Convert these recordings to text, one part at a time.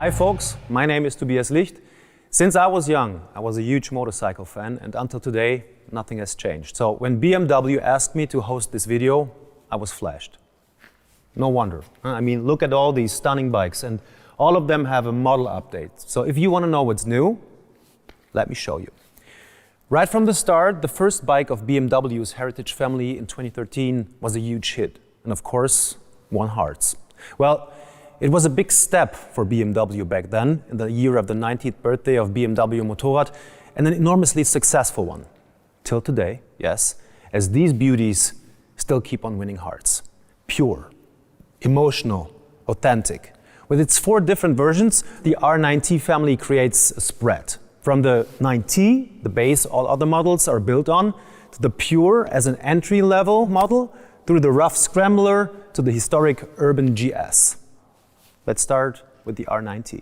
Hi folks, my name is Tobias Licht. Since I was young, I was a huge motorcycle fan, and until today, nothing has changed. So when BMW asked me to host this video, I was flashed. No wonder. I mean, look at all these stunning bikes, and all of them have a model update. So if you want to know what's new, let me show you. Right from the start, the first bike of BMW's heritage family in 2013 was a huge hit, and of course, won hearts. Well, it was a big step for BMW back then, in the year of the 90th birthday of BMW Motorrad, and an enormously successful one. Till today, yes, as these beauties still keep on winning hearts. Pure, emotional, authentic. With its 4 different versions, the R NineT family creates a spread. From the 9T, the base all other models are built on, to the Pure as an entry-level model, through the rough Scrambler to the historic urban GS. Let's start with the R NineT.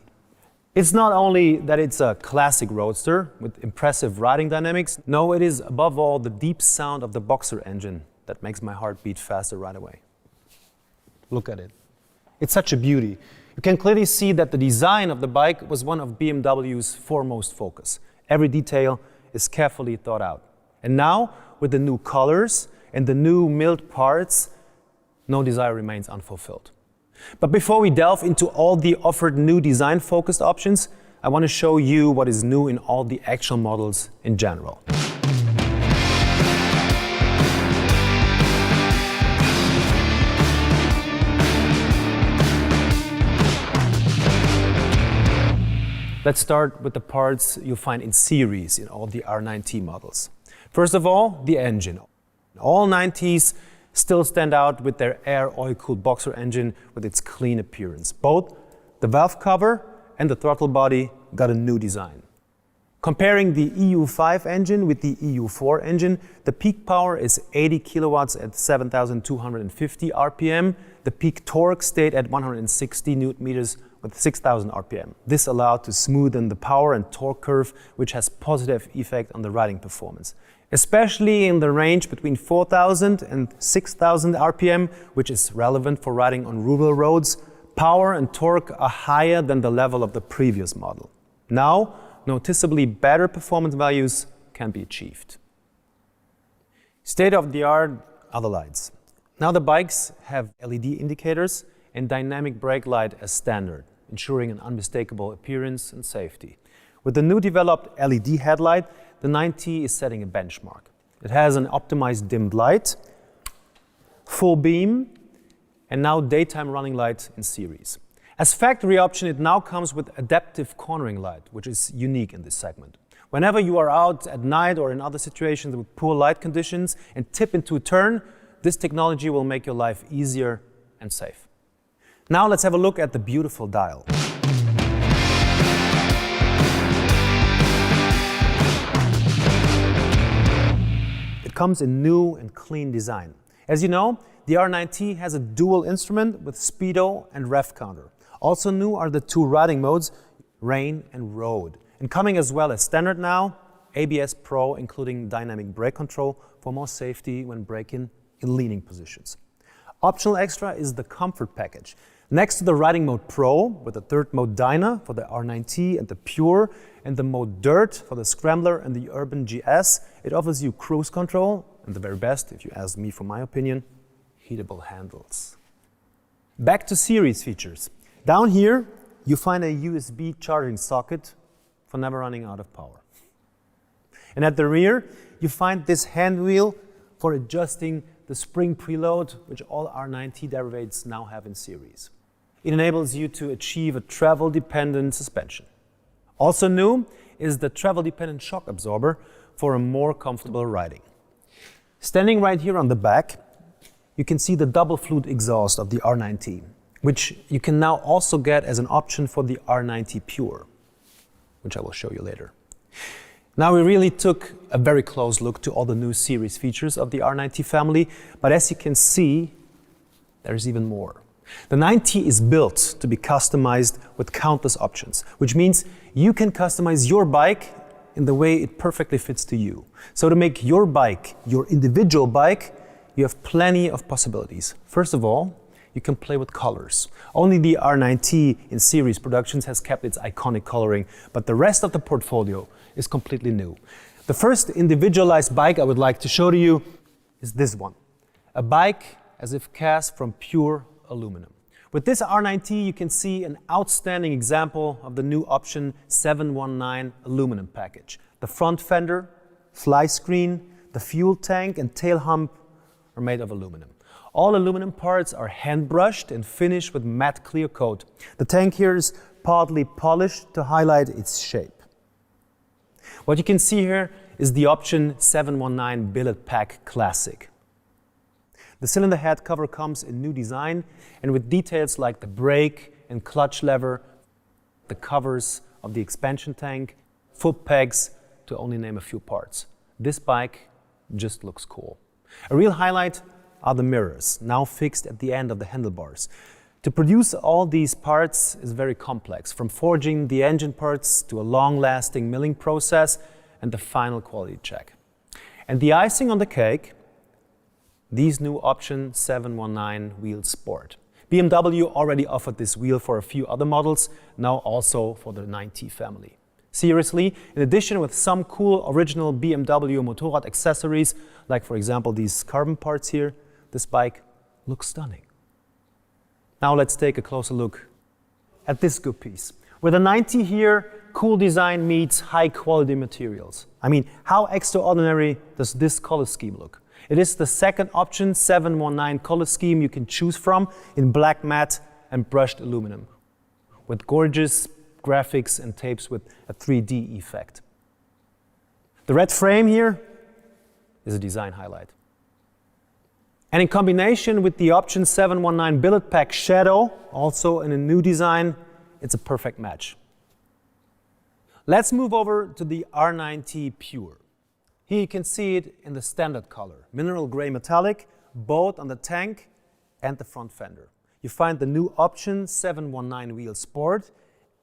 It's not only that it's a classic roadster with impressive riding dynamics, no, it is above all the deep sound of the Boxer engine that makes my heart beat faster right away. Look at it. It's such a beauty. You can clearly see that the design of the bike was one of BMW's foremost focus. Every detail is carefully thought out. And now, with the new colors and the new milled parts, no desire remains unfulfilled. But before we delve into all the offered new design-focused options, I want to show you what is new in all the actual models in general. Let's start with the parts you'll find in series in all the R NineT models. First of all, the engine. All 9Ts still stand out with their air oil-cooled Boxer engine with its clean appearance. Both the valve cover and the throttle body got a new design. Comparing the EU5 engine with the EU4 engine, the peak power is 80 kilowatts at 7,250 RPM. The peak torque stayed at 160 Newton meters with 6,000 RPM. This allowed to smoothen the power and torque curve, which has positive effect on the riding performance, especially in the range between 4,000 and 6,000 RPM, which is relevant for riding on rural roads. Power and torque are higher than the level of the previous model. Now, noticeably better performance values can be achieved. State-of-the-art are the lights. Now the bikes have LED indicators and dynamic brake light as standard, ensuring an unmistakable appearance and safety. With the new developed LED headlight, the 9T is setting a benchmark. It has an optimized dimmed light, full beam, and now daytime running light in series. As factory option, it now comes with adaptive cornering light, which is unique in this segment. Whenever you are out at night or in other situations with poor light conditions and tip into a turn, this technology will make your life easier and safe. Now let's have a look at the beautiful dial. It comes in new and clean design. As you know, the R NineT has a dual instrument with speedo and rev counter. Also new are the 2 riding modes, rain and road. And coming as well as standard now, ABS Pro, including dynamic brake control for more safety when braking in leaning positions. Optional extra is the comfort package. Next to the Riding Mode Pro, with the 3rd mode Dyna for the R NineT and the Pure, and the mode Dirt for the Scrambler and the Urban GS, it offers you cruise control, and the very best, if you ask me for my opinion, heatable handles. Back to series features. Down here, you find a USB charging socket for never running out of power. And at the rear, you find this hand wheel for adjusting the spring preload, which all R NineT derivatives now have in series. It enables you to achieve a travel-dependent suspension. Also new is the travel-dependent shock absorber for a more comfortable riding. Standing right here on the back, you can see the double flute exhaust of the R NineT, which you can now also get as an option for the R NineT Pure, which I will show you later. Now we really took a very close look to all the new series features of the R NineT family, but as you can see, there's even more. The 9T is built to be customized with countless options, which means you can customize your bike in the way it perfectly fits to you. So to make your bike your individual bike, you have plenty of possibilities. First of all, you can play with colors. Only the R NineT in series productions has kept its iconic coloring, but the rest of the portfolio is completely new. The first individualized bike I would like to show to you is this one. A bike as if cast from pure aluminum. With this R NineT, you can see an outstanding example of the new option 719 aluminum package. The front fender, fly screen, the fuel tank and tail hump are made of aluminum. All aluminum parts are hand brushed and finished with matte clear coat. The tank here is partly polished to highlight its shape. What you can see here is the option 719 Billet Pack Classic. The cylinder head cover comes in new design and with details like the brake and clutch lever, the covers of the expansion tank, foot pegs, to only name a few parts. This bike just looks cool. A real highlight are the mirrors, now fixed at the end of the handlebars. To produce all these parts is very complex, from forging the engine parts to a long-lasting milling process and the final quality check. And the icing on the cake, these new option 719 Wheel Sport. BMW already offered this wheel for a few other models, now also for the NineT family. Seriously, in addition with some cool original BMW Motorrad accessories, like for example these carbon parts here, this bike looks stunning. Now let's take a closer look at this good piece. With the NineT here, cool design meets high quality materials. I mean, how extraordinary does this color scheme look? It is the second option 719 color scheme you can choose from in black matte and brushed aluminum, with gorgeous graphics and tapes with a 3D effect. The red frame here is a design highlight. And in combination with the option 719 Billet Pack Shadow, also in a new design, it's a perfect match. Let's move over to the R NineT Pure. Here you can see it in the standard color, mineral gray metallic, both on the tank and the front fender. You find the new option 719 Wheel Sport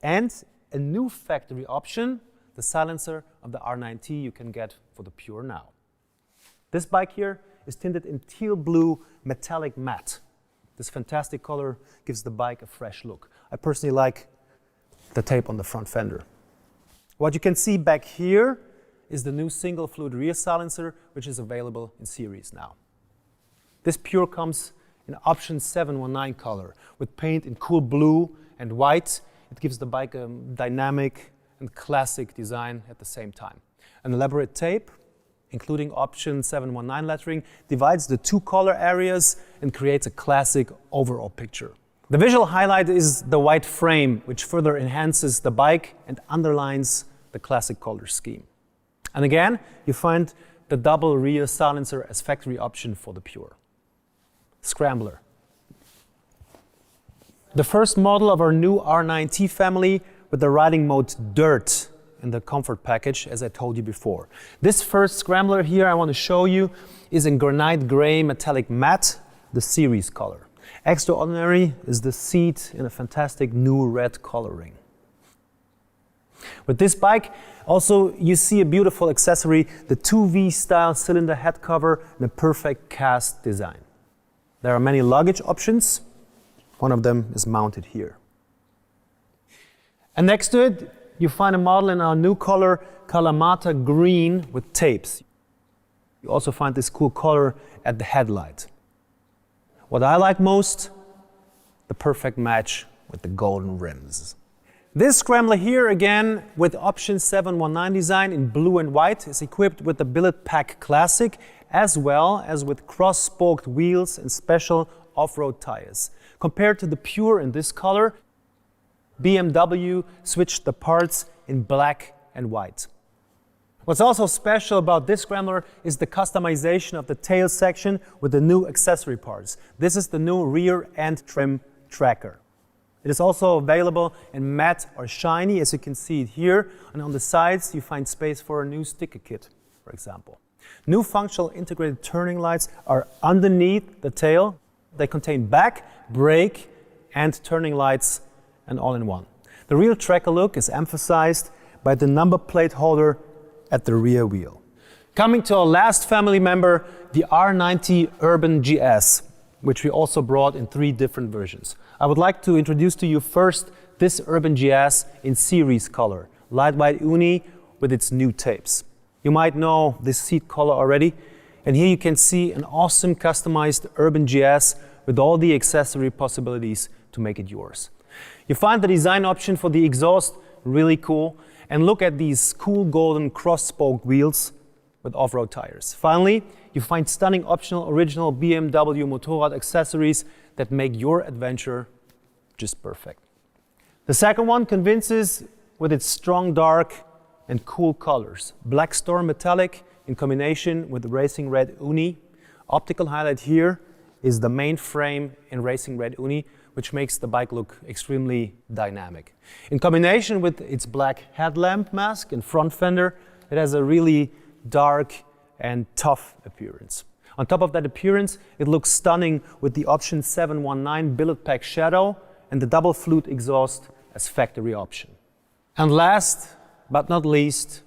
and a new factory option, the silencer of the R NineT you can get for the Pure now. This bike here is tinted in teal blue metallic matte. This fantastic color gives the bike a fresh look. I personally like the tape on the front fender. What you can see back here is the new single fluid rear silencer, which is available in series now. This Pure comes in option 719 color with paint in cool blue and white. It gives the bike a dynamic and classic design at the same time. An elaborate tape, including option 719 lettering, divides the two color areas and creates a classic overall picture. The visual highlight is the white frame, which further enhances the bike and underlines the classic color scheme. And again, you find the double rear silencer as factory option for the Pure. Scrambler. The first model of our new R NineT family with the riding mode Dirt in the comfort package, as I told you before. This first Scrambler here I want to show you is in granite gray metallic matte, the series color. Extraordinary is the seat in a fantastic new red coloring. With this bike, also you see a beautiful accessory, the 2V style cylinder head cover and a perfect cast design. There are many luggage options. One of them is mounted here. And next to it, you find a model in our new color, Kalamata green with tapes. You also find this cool color at the headlight. What I like most, the perfect match with the golden rims. This Scrambler here, again, with option 719 design in blue and white, is equipped with the Billet Pack Classic, as well as with cross-spoked wheels and special off-road tires. Compared to the Pure in this color, BMW switched the parts in black and white. What's also special about this Scrambler is the customization of the tail section with the new accessory parts. This is the new rear end trim tracker. It is also available in matte or shiny, as you can see it here, and on the sides you find space for a new sticker kit, for example. New functional integrated turning lights are underneath the tail. They contain back, brake and turning lights, and all in one. The real tracker look is emphasized by the number plate holder at the rear wheel. Coming to our last family member, the R NineT Urban GS. which we also brought in 3 different versions. I would like to introduce to you first this Urban GS in series color, light white uni with its new tapes. You might know this seat color already, and here you can see an awesome customized Urban GS with all the accessory possibilities to make it yours. You find the design option for the exhaust really cool, and look at these cool golden cross-spoke wheels with off-road tires. Finally, you find stunning optional original BMW Motorrad accessories that make your adventure just perfect. The second one convinces with its strong dark and cool colors. Black Storm Metallic in combination with the Racing Red Uni. Optical highlight here is the main frame in Racing Red Uni, which makes the bike look extremely dynamic. In combination with its black headlamp mask and front fender, it has a really dark and tough appearance. On top of that appearance, it looks stunning with the option 719 billet pack shadow and the double flute exhaust as factory option. And last but not least,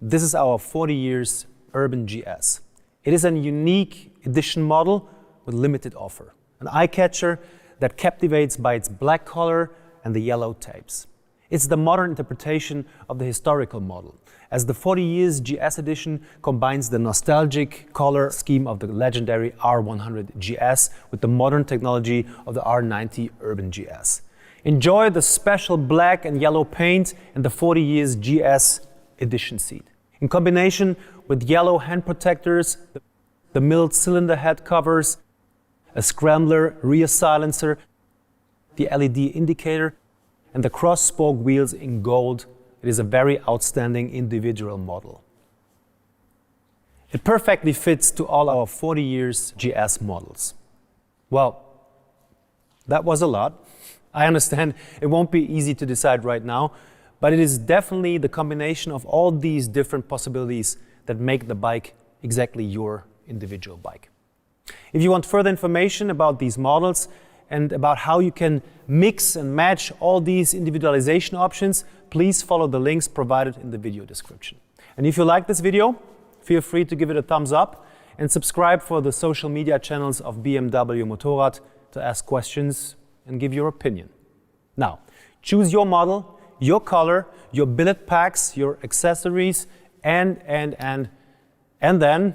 this is our 40 years Urban GS. It is a unique edition model with limited offer, an eye-catcher that captivates by its black color and the yellow tapes. It's the modern interpretation of the historical model, as the 40 years GS edition combines the nostalgic color scheme of the legendary R100 GS with the modern technology of the R NineT Urban GS. Enjoy the special black and yellow paint and the 40 years GS edition seat. In combination with yellow hand protectors, the milled cylinder head covers, a Scrambler rear silencer, the LED indicator, and the cross-spoke wheels in gold, it is a very outstanding individual model. It perfectly fits to all our 40 years GS models. Well, that was a lot. I understand it won't be easy to decide right now, but it is definitely the combination of all these different possibilities that make the bike exactly your individual bike. If you want further information about these models and about how you can mix and match all these individualization options, please follow the links provided in the video description. And if you like this video, feel free to give it a thumbs up and subscribe for the social media channels of BMW Motorrad to ask questions and give your opinion. Now, choose your model, your color, your billet packs, your accessories, and then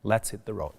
let's hit the road.